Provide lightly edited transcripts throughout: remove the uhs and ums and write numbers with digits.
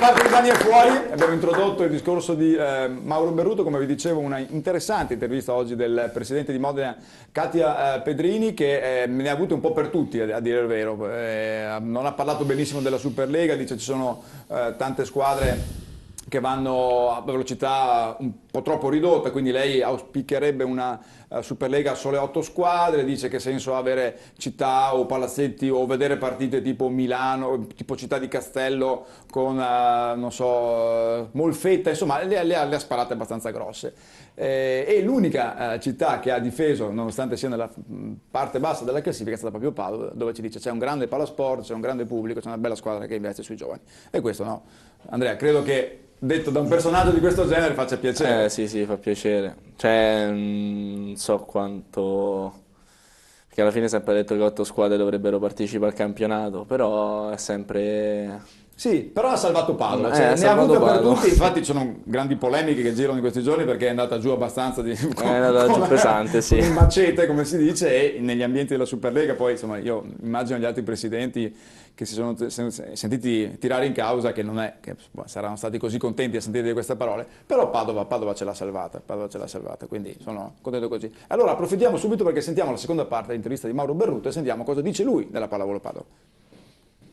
parte di Dani è fuori, abbiamo introdotto il discorso di Mauro Berruto, come vi dicevo una interessante intervista oggi del presidente di Modena Katia Pedrini, che ne ha avute un po' per tutti a dire il vero. Non ha parlato benissimo della Superlega, dice ci sono tante squadre che vanno a velocità un po' troppo ridotta, quindi lei auspicherebbe una Superlega a sole 8 squadre, dice che senso ha avere città o palazzetti o vedere partite tipo Milano, tipo Città di Castello con, non so, Molfetta, insomma le ha sparate abbastanza grosse. E l'unica città che ha difeso, nonostante sia nella parte bassa della classifica, è stata proprio Padova, dove ci dice c'è un grande palasport, c'è un grande pubblico, c'è una bella squadra che investe sui giovani. E questo no, Andrea, credo che detto da un personaggio di questo genere faccia piacere. Sì, fa piacere. Cioè, non so quanto... Perché alla fine è sempre detto che 8 squadre dovrebbero partecipare al campionato, però è sempre... Sì, però ha salvato Padova, cioè, ne ha avute per tutti, infatti ci sono grandi polemiche che girano in questi giorni perché è andata giù abbastanza è andata giù pesante, sì. Con il macete, come si dice, e negli ambienti della Superlega poi insomma io immagino gli altri presidenti che si sono sentiti tirare in causa che non è che saranno stati così contenti a sentire dire queste parole, però Padova ce l'ha salvata, quindi sono contento così. Allora approfittiamo subito perché sentiamo la seconda parte dell'intervista di Mauro Berruto e sentiamo cosa dice lui della pallavolo Padova.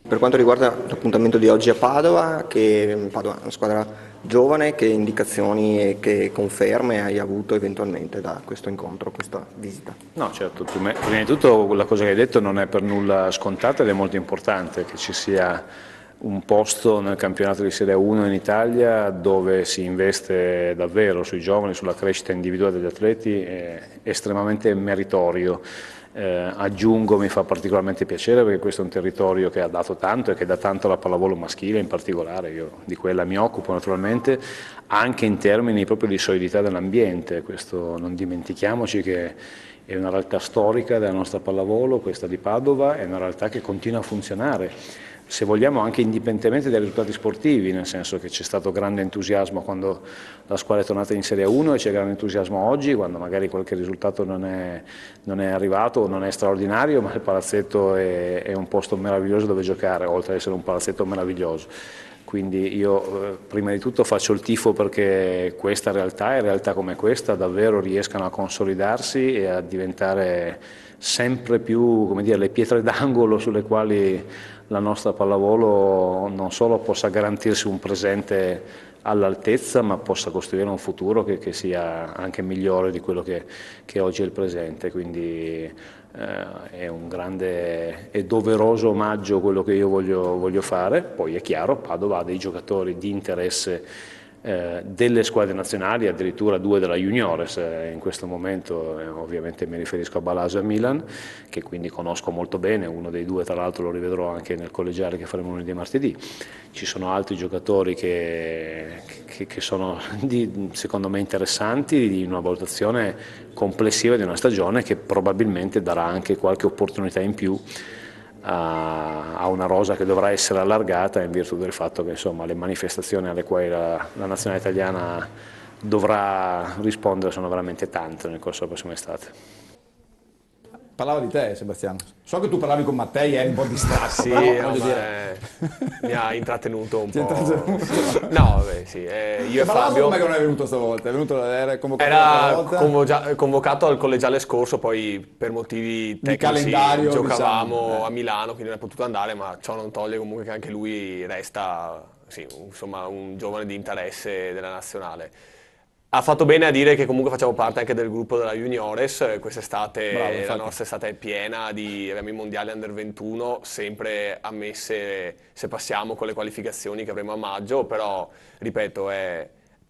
Per quanto riguarda l'appuntamento di oggi a Padova è una squadra giovane, che indicazioni e che conferme hai avuto eventualmente da questo incontro, questa visita? No, certo, prima di tutto quella cosa che hai detto non è per nulla scontata ed è molto importante che ci sia un posto nel campionato di Serie 1 in Italia dove si investe davvero sui giovani, sulla crescita individuale degli atleti, è estremamente meritorio. Aggiungo, mi fa particolarmente piacere perché questo è un territorio che ha dato tanto e che dà tanto alla pallavolo maschile in particolare, io di quella mi occupo naturalmente, anche in termini proprio di solidità dell'ambiente, questo non dimentichiamoci che è una realtà storica della nostra pallavolo, questa di Padova, è una realtà che continua a funzionare. Se vogliamo anche indipendentemente dai risultati sportivi, nel senso che c'è stato grande entusiasmo quando la squadra è tornata in Serie 1 e c'è grande entusiasmo oggi, quando magari qualche risultato non è arrivato o non è straordinario, ma il palazzetto è un posto meraviglioso dove giocare, oltre ad essere un palazzetto meraviglioso. Quindi io prima di tutto faccio il tifo perché questa realtà e realtà come questa davvero riescano a consolidarsi e a diventare sempre più, come dire, le pietre d'angolo sulle quali la nostra pallavolo non solo possa garantirsi un presente all'altezza, ma possa costruire un futuro che sia anche migliore di quello che oggi è il presente. Quindi è un grande e doveroso omaggio quello che io voglio fare. Poi è chiaro, Padova ha dei giocatori di interesse delle squadre nazionali, addirittura 2 della Juniores in questo momento, ovviamente mi riferisco a Balasa e a Milan, che quindi conosco molto bene, uno dei 2 tra l'altro lo rivedrò anche nel collegiale che faremo lunedì e martedì. Ci sono altri giocatori che sono secondo me interessanti, di una valutazione complessiva di una stagione che probabilmente darà anche qualche opportunità in più a una rosa che dovrà essere allargata in virtù del fatto che insomma, le manifestazioni alle quali la nazionale italiana dovrà rispondere sono veramente tante nel corso della prossima estate. Parlava di te, Sebastiano. So che tu parlavi con Mattei, eri un po' distratto. Sì, però, mi ha intrattenuto un po'. No, beh, sì. Io e Fabio. Come non è venuto stavolta? Era convocato convocato al collegiale scorso, poi per motivi tecnici calendario, giocavamo diciamo. a Milano, quindi non è potuto andare, ma ciò non toglie comunque che anche lui resta, sì, insomma, un giovane di interesse della nazionale. Ha fatto bene a dire che comunque facciamo parte anche del gruppo della Juniores, quest'estate la nostra estate è piena, abbiamo i mondiali under 21, sempre ammesse se passiamo con le qualificazioni che avremo a maggio, però ripeto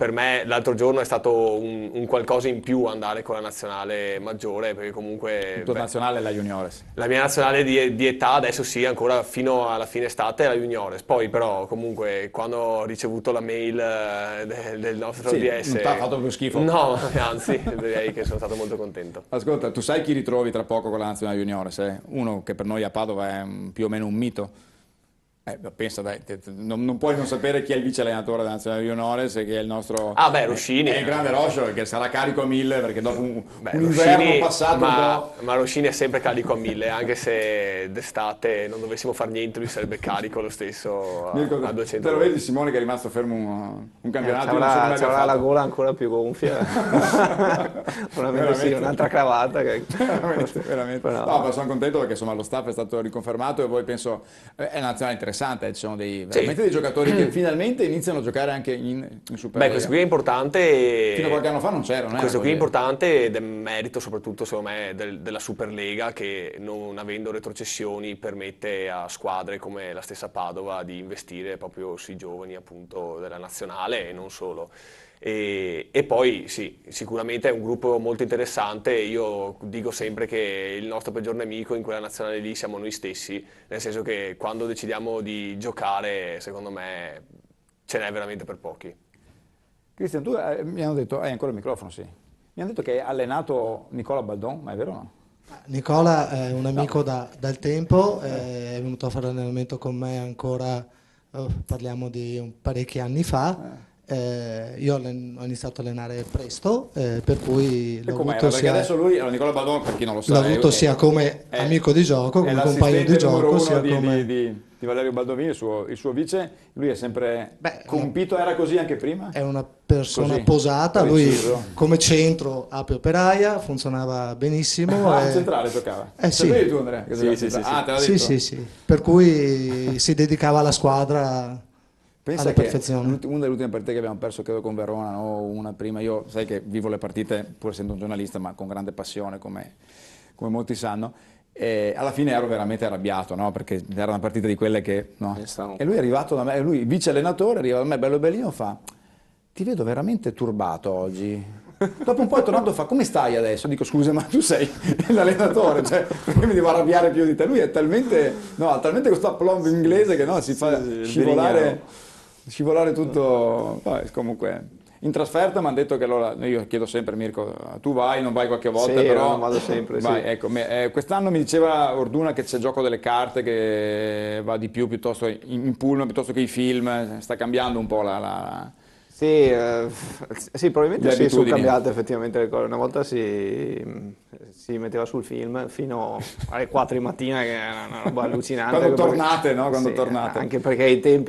per me l'altro giorno è stato un qualcosa in più andare con la nazionale maggiore, perché comunque... La tua nazionale è la Juniores. La mia nazionale di età adesso sì, ancora fino alla fine estate è la Juniores, poi però comunque quando ho ricevuto la mail del nostro DS... non ti ha fatto proprio schifo. No, anzi, direi che sono stato molto contento. Ascolta, tu sai chi ritrovi tra poco con la nazionale Juniores? Uno che per noi a Padova è più o meno un mito. Pensa dai, non puoi non sapere chi è il vice allenatore della nazionale juniores e che è il nostro Rossini è il grande Roscio, che sarà carico a 1000 perché dopo un inverno Rossini, passato un po'. ma Rossini è sempre carico a 1000, anche se d'estate non dovessimo fare niente, lui sarebbe carico lo stesso Mirko, a 200. te lo vedi Simone che è rimasto fermo un campionato? C'avrà la gola ancora più gonfia. Probabilmente sì, un'altra cravatta. veramente. No, ma sono contento perché insomma lo staff è stato riconfermato e poi penso è una nazionale interessante, ci sono veramente dei giocatori che finalmente iniziano a giocare anche in Superlega. Questo qui è importante. Fino a qualche anno fa non c'erano. Questo qui è importante ed è merito soprattutto secondo me della Superlega, che non avendo retrocessioni permette a squadre come la stessa Padova di investire proprio sui giovani appunto della nazionale e non solo. E poi sì, sicuramente è un gruppo molto interessante. Io dico sempre che il nostro peggior nemico in quella nazionale lì siamo noi stessi, nel senso che quando decidiamo di giocare, secondo me, ce n'è veramente per pochi. Cristian, tu mi hanno detto, hai ancora il microfono, sì. Mi hanno detto che hai allenato Nicola Baldon, ma è vero o no? Nicola è un amico dal tempo, è venuto a fare allenamento con me ancora, parliamo di parecchi anni fa. Io ho iniziato a allenare presto, per cui l'ho avuto perché adesso lui, Nicola Baldon, per chi non lo sa, l'ho avuto sia come amico di gioco, come compagno di gioco, sia come... di Valerio Baldovini, il suo vice. Lui è sempre compito, era così anche prima? È una persona così, posata, preciso. Lui come centro ape operaia, funzionava benissimo. Centrale giocava? Sì. Sapevi tu Andrea? Che Sì. Ah, te l'ha detto? Sì. Per cui si dedicava alla squadra. Pensa alla che perfezione. una delle ultime partite che abbiamo perso credo con Verona, no? Una prima, io sai che vivo le partite pur essendo un giornalista ma con grande passione come molti sanno, e alla fine ero veramente arrabbiato, no? Perché era una partita di quelle che no? E lui è arrivato da me, lui vice allenatore, arriva da me bello bellino, fa ti vedo veramente turbato oggi. Dopo un po' è tornato, fa come stai adesso? Dico scusa ma tu sei l'allenatore, cioè perché mi devo arrabbiare più di te? Lui è talmente, ha talmente questo aplomb inglese che si fa scivolare tutto. Comunque in trasferta mi hanno detto che allora, io chiedo sempre Mirko, tu vai, non vai qualche volta, Sì, però non vado sempre, vai, sì. ecco, quest'anno mi diceva Orduna che c'è gioco delle carte che va di più piuttosto in pullman piuttosto che i film, sta cambiando un po' Sì, probabilmente sì, sono abitudini. cambiate effettivamente le cose. Una volta si metteva sul film fino alle 4 di mattina, che era una roba allucinante. Quando tornate, no? Quando tornate. Anche perché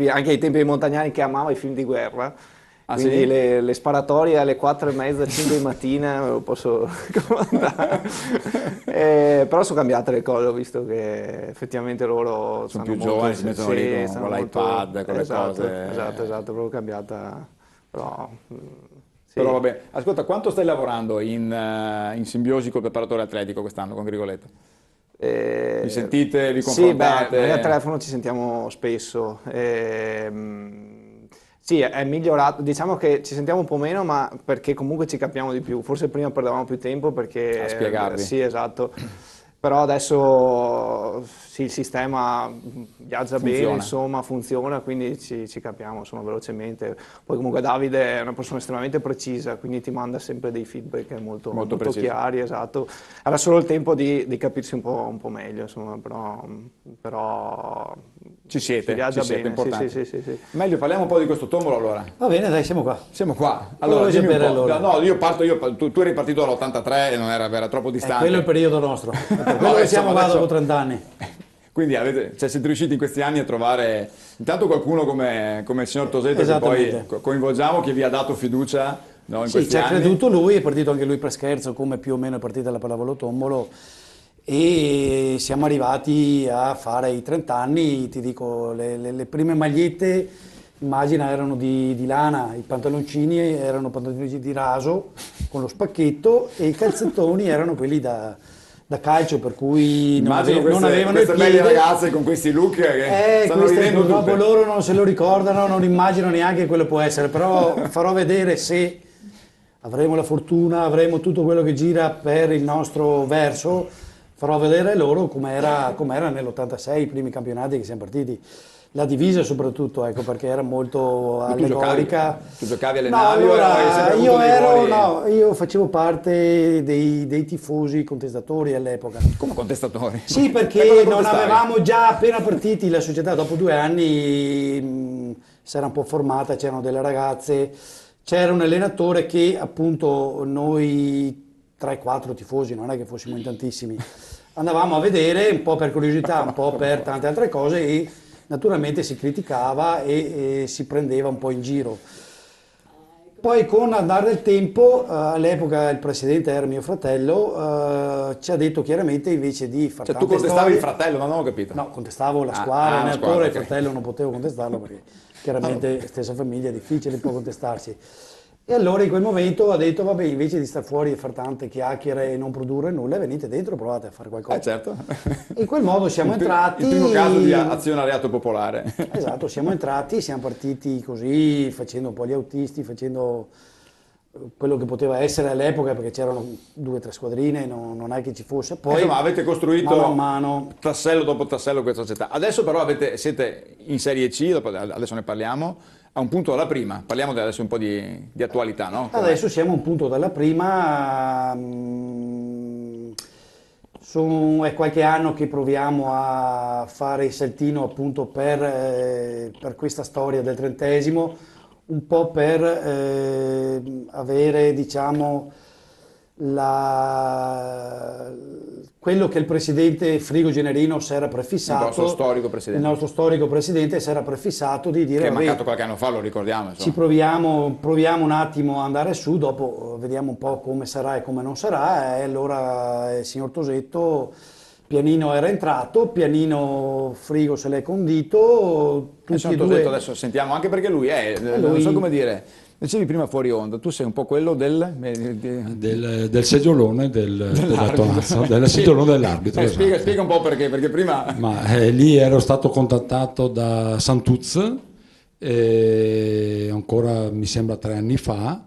anche ai tempi dei Montagnani che amava i film di guerra. Quindi sì? le sparatorie alle 4:30, 5 di mattina lo posso comandare. Però sono cambiate le cose, ho visto che effettivamente loro sono più giovani, si mettono lì con l'iPad, con le cose. Esatto, proprio cambiata. Però, sì. Però vabbè, ascolta, quanto stai lavorando in simbiosi col preparatore atletico quest'anno con Grigoletto? Vi sentite, vi confrontate? Sì, noi a telefono ci sentiamo spesso. Sì, è migliorato, diciamo che ci sentiamo un po' meno, ma perché comunque ci capiamo di più. Forse prima perdevamo più tempo perché... A spiegarvi. Sì, esatto. Però adesso sì, il sistema viaggia bene, insomma, funziona, quindi ci capiamo insomma, velocemente. Poi comunque Davide è una persona estremamente precisa, quindi ti manda sempre dei feedback molto chiari, esatto. Era solo il tempo di capirsi un po' meglio, insomma, però ci siete, bene. importante. Sì. Meglio, parliamo un po' di questo tombolo allora. Va bene, dai, siamo qua. Siamo qua. Allora, dimmi un po'. Allora. No, io parto, tu eri partito dall'83 e non era troppo distante. Quello è il periodo nostro. Per quello che siamo qua dopo 30 anni. Quindi siete riusciti in questi anni a trovare intanto qualcuno come il signor Tosetto che poi coinvolgiamo, che vi ha dato fiducia, no, in sì, questi ci ha anni. creduto lui, è partito anche lui per scherzo, come più o meno è partita la pallavolo tombolo, e siamo arrivati a fare i 30 anni, ti dico, le prime magliette, immagina, erano di lana, i pantaloncini erano pantaloncini di raso con lo spacchetto e i calzettoni erano quelli da calcio, per cui non avevano queste il belle piede. ragazze con questi look che stanno ridendo purtroppo tutte. loro non se lo ricordano, non immaginano neanche quello può essere, però farò vedere, se avremo la fortuna, avremo tutto quello che gira per il nostro verso, farò vedere loro com'era nell'86, i primi campionati che siamo partiti. La divisa soprattutto, ecco, perché era molto allegorica. Tu giocavi alle No, navi o hai sempre avuto dei ruoli? io facevo parte dei tifosi contestatori all'epoca. Come contestatori? Sì, Come perché non contestavi? avevamo già appena partiti la società, dopo 2 anni si era un po' formata, c'erano delle ragazze, c'era un allenatore che appunto noi 3-4 tifosi, non è che fossimo in tantissimi, andavamo a vedere un po' per curiosità, un po' per tante altre cose e naturalmente si criticava e si prendeva un po' in giro. Poi con andare del tempo, all'epoca il presidente era mio fratello, ci ha detto chiaramente invece di fare Cioè tu contestavi il fratello, non ho capito. No, contestavo la la squadra, l'allenatore, squadra, il ok. fratello non potevo contestarlo perché chiaramente stessa famiglia è difficile un po' contestarsi. E allora in quel momento ha detto vabbè, invece di star fuori e fare tante chiacchiere e non produrre nulla, venite dentro e provate a fare qualcosa. Certo. In quel modo siamo entrati. Il primo caso di azionariato popolare. Esatto, siamo entrati, siamo partiti così, facendo un po' gli autisti, facendo quello che poteva essere all'epoca, perché c'erano 2 o 3 squadrine, non è che ci fosse. Poi, Insomma, avete costruito mano a mano. tassello dopo tassello questa società. Adesso però siete in Serie C, adesso ne parliamo, a un punto dalla prima. Parliamo adesso un po' di attualità, no? Adesso siamo a un punto dalla prima, è qualche anno che proviamo a fare il saltino appunto per questa storia del 30esimo, un po' per avere, diciamo, quello che il presidente Frigo Generino si era prefissato, Il nostro storico presidente. il nostro storico presidente si era prefissato di dire Che è vabbè, mancato qualche anno fa, lo ricordiamo. Insomma. ci proviamo un attimo a andare su, dopo vediamo un po' come sarà e come non sarà, e allora il signor Tosetto pianino era entrato, pianino Frigo se l'è condito, tutti e due. Adesso sentiamo, anche perché lui è, non so come dire, dicevi prima fuori onda, tu sei un po' quello del seggiolone della tonazza, del seggiolone dell'arbitro. Esatto. Spiega un po' perché prima... Ma lì ero stato contattato da Santuz, ancora mi sembra 3 anni fa,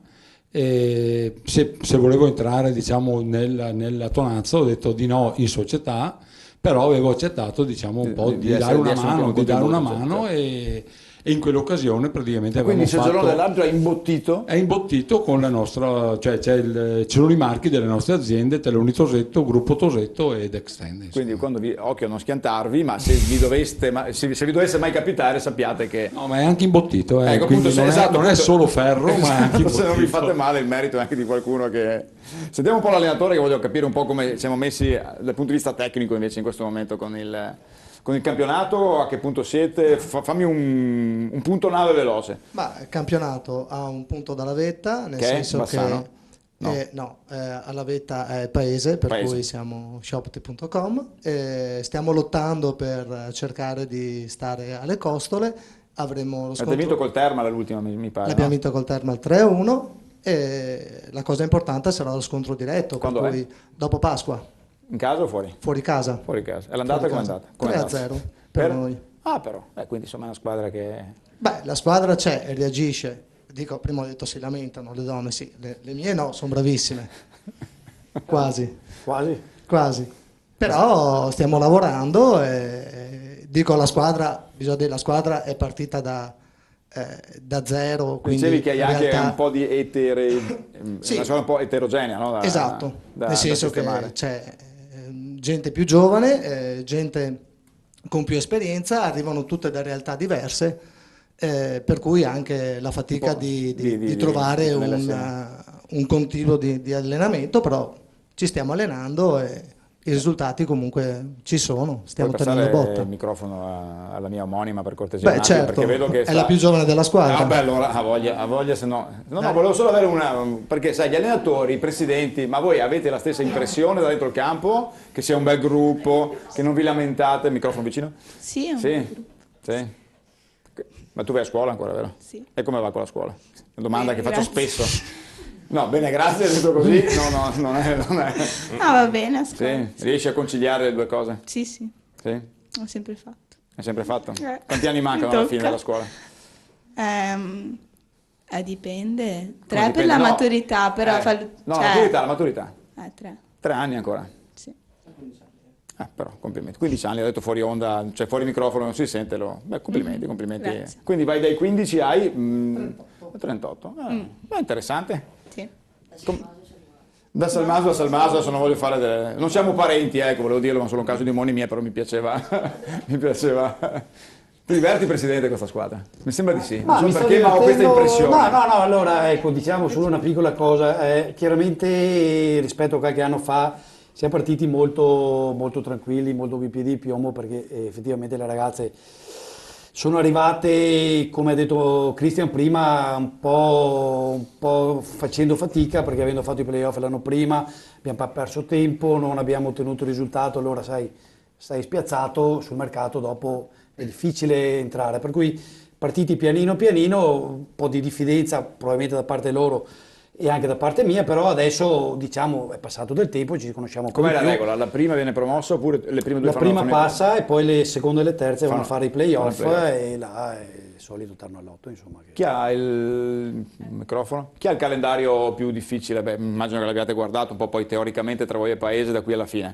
e se volevo entrare, diciamo, nella tonazza ho detto di no in società, però avevo accettato, diciamo, un po' di dare una mano e in quell'occasione praticamente Quindi il avevamo seggiolone fatto... dell'arbitro è imbottito? È imbottito con la nostra, cioè ci sono i marchi delle nostre aziende, Teloni Tosetto, Gruppo Tosetto ed Extend. Quindi quando occhio a non schiantarvi, ma se vi dovesse mai capitare sappiate che... No, ma è anche imbottito, Ecco, quindi appunto, non è solo ferro, ma è anche imbottito. Se non vi fate male, il merito è anche di qualcuno che... Sentiamo un po' l'allenatore, che voglio capire un po' come siamo messi dal punto di vista tecnico invece in questo momento con il campionato, a che punto siete? Fammi un punto nave veloce. Ma il campionato ha un punto dalla vetta, nel Che è? senso Bassano? che alla vetta è paese, per cui siamo shopti.com, stiamo lottando per cercare di stare alle costole. Avremo lo Avete vinto col Termal l'ultima, mi pare. L'abbiamo no? vinto col Termal 3-1 e la cosa importante sarà lo scontro diretto, per Quando cui dopo Pasqua. In casa o fuori? Fuori casa. Fuori casa. E l'andata com'è andata? 3-0 per noi. Ah, però. Quindi insomma è una squadra che... Beh, la squadra c'è e reagisce. Dico, prima ho detto si lamentano, le donne sì, le mie no, sono bravissime. Quasi. Però stiamo lavorando e dico la squadra, bisogna dire la squadra è partita da zero. Dicevi che hai in anche realtà... un po' di Sì. una squadra un po' eterogenea, no? Esatto, nel senso che sistemare. c'è gente più giovane, gente con più esperienza, arrivano tutte da realtà diverse, per cui anche la fatica di trovare un continuo di allenamento, però ci stiamo allenando e i risultati comunque ci sono, stiamo Puoi tenendo passare botta. il microfono alla mia omonima per cortesia? Beh, certo, perché vedo che è la più giovane della squadra. Ah, beh, allora ha voglia, se no. No, volevo solo avere perché sai, gli allenatori, i presidenti, ma voi avete la stessa impressione da dentro il campo? Che sia un bel gruppo, che non vi lamentate? Il microfono vicino? Sì, è un Sì. Ma tu vai a scuola ancora, vero? Sì. E come va con la scuola? Una domanda che faccio grazie. spesso. No, bene, grazie, detto così. No, non è. Ah, va bene, ascolta. Sì, riesci a conciliare le due cose? Sì, Sì? ho sempre fatto. Hai sempre fatto? Quanti anni mancano alla fine della scuola? Dipende. 3 Come per dipende? la No. maturità, però... No, la maturità. 3. 3 anni ancora. Sì. Però complimenti. 15 anni, ha detto fuori onda, cioè fuori microfono non si sente, beh, complimenti, complimenti. Grazie. Quindi vai dai 15 ai 38. Interessante. Sì. Da Salmaso a Salmaso, adesso non voglio fare delle... Non siamo parenti, volevo dirlo, non sono un caso di omonimia, però mi piaceva. mi piaceva. Ti diverti, Presidente, con questa squadra? Mi sembra di sì. Non so perché, ma ho questa impressione. No, allora ecco, diciamo solo una piccola cosa. Chiaramente rispetto a qualche anno fa siamo partiti molto, molto tranquilli, molto più piedi di piombo, perché effettivamente le ragazze sono arrivate, come ha detto Christian prima, un po' facendo fatica, perché avendo fatto i playoff l'anno prima abbiamo perso tempo, non abbiamo ottenuto risultato, allora sai, stai spiazzato sul mercato, dopo è difficile entrare, per cui partiti pianino pianino, un po' di diffidenza probabilmente da parte loro e anche da parte mia, però adesso diciamo è passato del tempo, ci conosciamo un po' di Com'è la più. regola? La prima viene promossa oppure le prime due La fanno prima passa e poi le seconde e le terze vanno a fare i playoff fanno i playoff. e là è il solito torno all'otto, insomma. Chi ha il microfono? Chi ha il calendario più difficile? Beh, immagino che l'abbiate guardato un po' poi teoricamente tra voi e Paese da qui alla fine.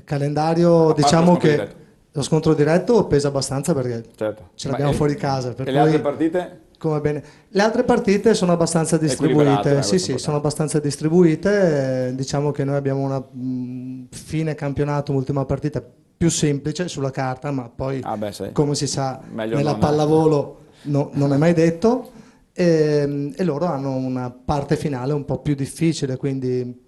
Calendario, diciamo che lo scontro diretto pesa abbastanza perché ce l'abbiamo fuori casa. Per e le altre partite? Come bene. Le altre partite sono abbastanza distribuite, sì, sono abbastanza distribuite, diciamo che noi abbiamo una fine campionato, ultima partita più semplice sulla carta, ma poi come si sa nella pallavolo non è mai detto, e loro hanno una parte finale un po' più difficile, quindi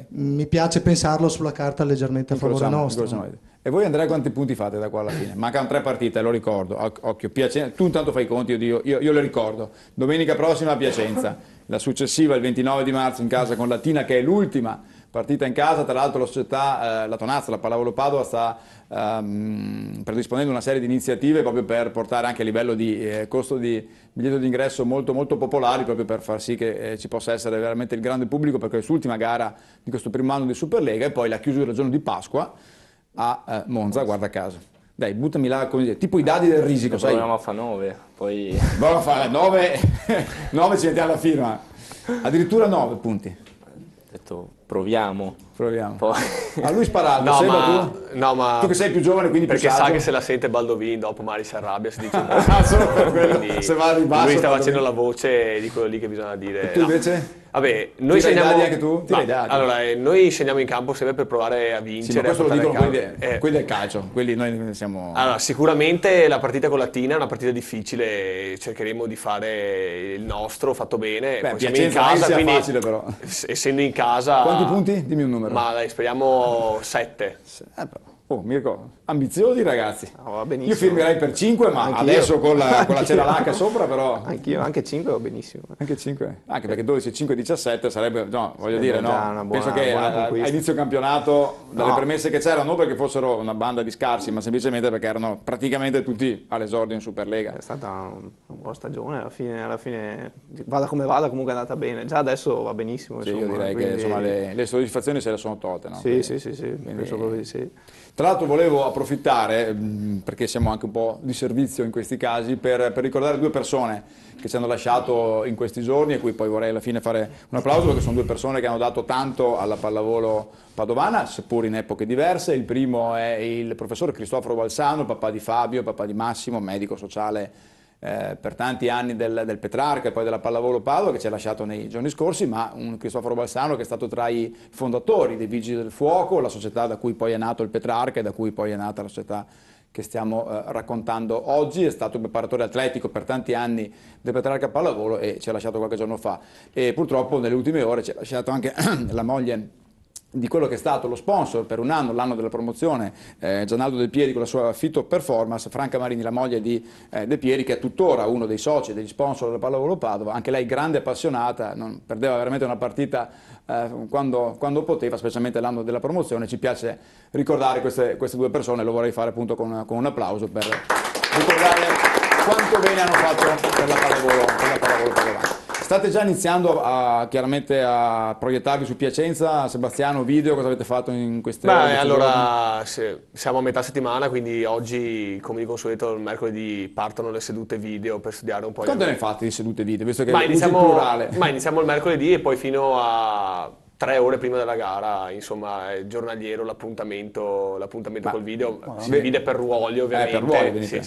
mi piace pensarlo sulla carta leggermente a favore nostro. E voi Andrea quanti punti fate da qua alla fine? Mancano 3 partite, lo ricordo, occhio, Piacenza, tu intanto fai i conti, io le ricordo. Domenica prossima a Piacenza, la successiva il 29 di marzo in casa con Latina, che è l'ultima partita in casa. Tra l'altro la società, la Tonazza, la Pallavolo Padova sta predisponendo una serie di iniziative proprio per portare anche a livello di costo di biglietto d'ingresso molto molto popolari, proprio per far sì che ci possa essere veramente il grande pubblico per quest'ultima gara di questo primo anno di Superlega, e poi la chiusura del giorno di Pasqua a Monza, guarda caso. Dai, buttami là, come dire, tipo i dadi del risico, sai? Proviamo a fare 9, poi... Proviamo a fare 9, 9 ci mettiamo alla firma. Addirittura 9 punti. Ho detto, proviamo. Poi... A lui sparato, tu che sei più giovane, quindi perché più sa saggio. che se la sente Baldovin dopo magari si arrabbia, si dice solo per quello, se va di basso, lui sta facendo la voce di quello lì che bisogna dire. E tu invece? Vabbè, noi scendiamo anche tu? Allora, noi scendiamo in campo sempre per provare a vincere. Sì, ma questo lo dicono quelli del calcio, quelli noi siamo... Allora, sicuramente la partita con Latina è una partita difficile, cercheremo di fare il nostro fatto bene. Beh, poi siamo in casa, sia quindi facile però. essendo in casa... Quanti punti? Dimmi un numero. Ma dai, speriamo 7. Oh, Mirko, ambiziosi ragazzi. Va benissimo. Io firmerei per 5, ma adesso con la Ceralac sopra però... Anch'io, anche 5 va benissimo. Anche 5? Anche perché 12, 5, 17 sarebbe... No, voglio dire, no. Una buona, Penso che a inizio campionato, dalle premesse che c'erano, non perché fossero una banda di scarsi, ma semplicemente perché erano praticamente tutti all'esordio in Superlega. È stata una buona stagione, alla fine vada come vada, comunque è andata bene. Già adesso va benissimo. Sì, insomma, io direi quindi... che insomma, le soddisfazioni se le sono tolte, no? Sì, Quindi... penso proprio di sì. Tra l'altro volevo approfittare, perché siamo anche un po' di servizio in questi casi, per ricordare 2 persone che ci hanno lasciato in questi giorni, e cui poi vorrei alla fine fare un applauso, perché sono 2 persone che hanno dato tanto alla pallavolo padovana, seppur in epoche diverse. Il primo è il professor Cristoforo Balsano, papà di Fabio, papà di Massimo, medico sociale per tanti anni del Petrarca e poi della Pallavolo Padova, che ci ha lasciato nei giorni scorsi, ma un Cristoforo Balsano che è stato tra i fondatori dei Vigili del Fuoco, la società da cui poi è nato il Petrarca e da cui poi è nata la società che stiamo raccontando oggi. È stato un preparatore atletico per tanti anni del Petrarca Pallavolo e ci ha lasciato qualche giorno fa, e purtroppo nelle ultime ore ci ha lasciato anche la moglie di quello che è stato lo sponsor per un anno, l'anno della promozione, Gianaldo De Pieri con la sua Fito Performance, Franca Marini, la moglie di De Pieri, che è tuttora uno dei soci, degli sponsor della Pallavolo Padova, anche lei grande appassionata, non perdeva veramente una partita quando poteva, specialmente l'anno della promozione. Ci piace ricordare queste 2 persone, lo vorrei fare appunto con un applauso per ricordare quanto bene hanno fatto per la Pallavolo Padova. State già iniziando chiaramente a proiettarvi su Piacenza, Sebastiano, video, cosa avete fatto in queste ore? Allora, siamo a metà settimana, quindi oggi, come di consueto, il mercoledì partono le sedute video per studiare un po'. Quanto ne fate di sedute video, visto che iniziamo il plurale? Ma iniziamo il mercoledì e poi fino a 3 ore prima della gara, insomma, è giornaliero l'appuntamento col video, si divide per ruoli ovviamente. Per ruoli, sì.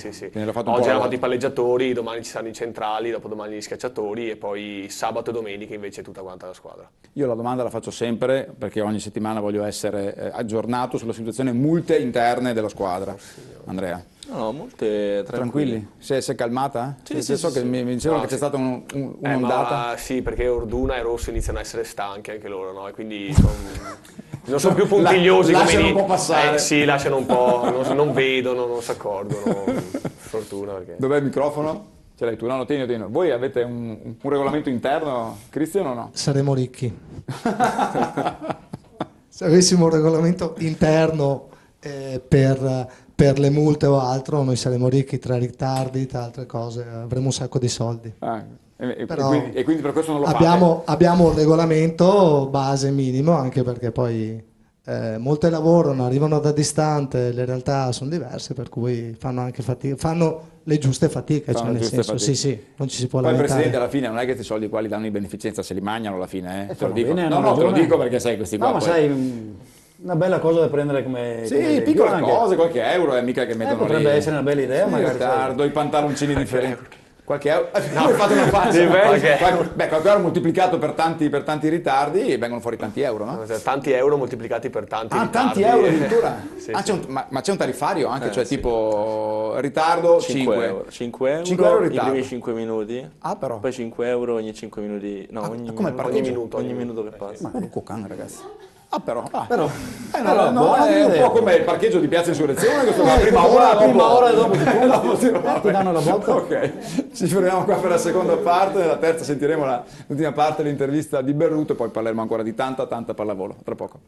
Oggi hanno fatto i palleggiatori, domani ci saranno i centrali, dopodomani gli schiacciatori e poi sabato e domenica invece tutta quanta la squadra. Io la domanda la faccio sempre perché ogni settimana voglio essere aggiornato sulla situazione multe interne della squadra. Andrea? No, molte tranquilli. Si è calmata? Sì, so che mi dicevano che c'è stata un'ondata. Sì, perché Orduna e Rosso iniziano a essere stanchi anche loro, no? E quindi non sono più puntigliosi come lasciano un po' passare. Sì, lasciano un po', non vedono, non si accorgono. Fortuna perché... Dov'è il microfono? Ce l'hai tu? No, tieni. Voi avete un regolamento interno, Cristian, o no? Saremo ricchi. Se avessimo un regolamento interno per le multe o altro, noi saremo ricchi tra ritardi, tra altre cose, avremo un sacco di soldi. E quindi per questo non lo fate? Abbiamo un regolamento base minimo, anche perché poi molte lavorano, arrivano da distante, le realtà sono diverse, per cui fanno anche fatica, fanno le giuste fatiche, cioè nel senso, sì, non ci si può Poi il lamentare. Presidente alla fine non è che questi soldi qua li danno in beneficenza, se li mangiano alla fine, te lo dico. bene, No, hanno te lo ragione. dico perché sai questi qua. No, ma poi- sai, una bella cosa da prendere come... Sì, come piccole anche. cose, qualche euro, è mica che mettono potrebbe lì. essere una bella idea, Sì, magari, sai. ritardo, i pantaloncini differenti. Qualche euro? No, fate una faccia. Sì, Qualche euro moltiplicato per tanti ritardi e vengono fuori tanti euro, no? Tanti euro moltiplicati per tanti ritardi. Tanti euro addirittura? Sì, C'è ma c'è un tariffario anche, cioè sì. tipo ritardo 5 5 euro. 5 euro, 5 euro i ritardo. primi 5 minuti, Però. poi 5 euro ogni 5 minuti, no, ogni come il parcheggio? ogni minuto che passa. Ma Cocan, ragazzi. Però Però è un po' come il parcheggio di Piazza Insurrezione, questo la prima ora dopo ti danno la botta. Ok, ci fermiamo qua per la seconda parte, nella terza sentiremo l'ultima parte, l'intervista di Berruto e poi parleremo ancora di tanta pallavolo, tra poco.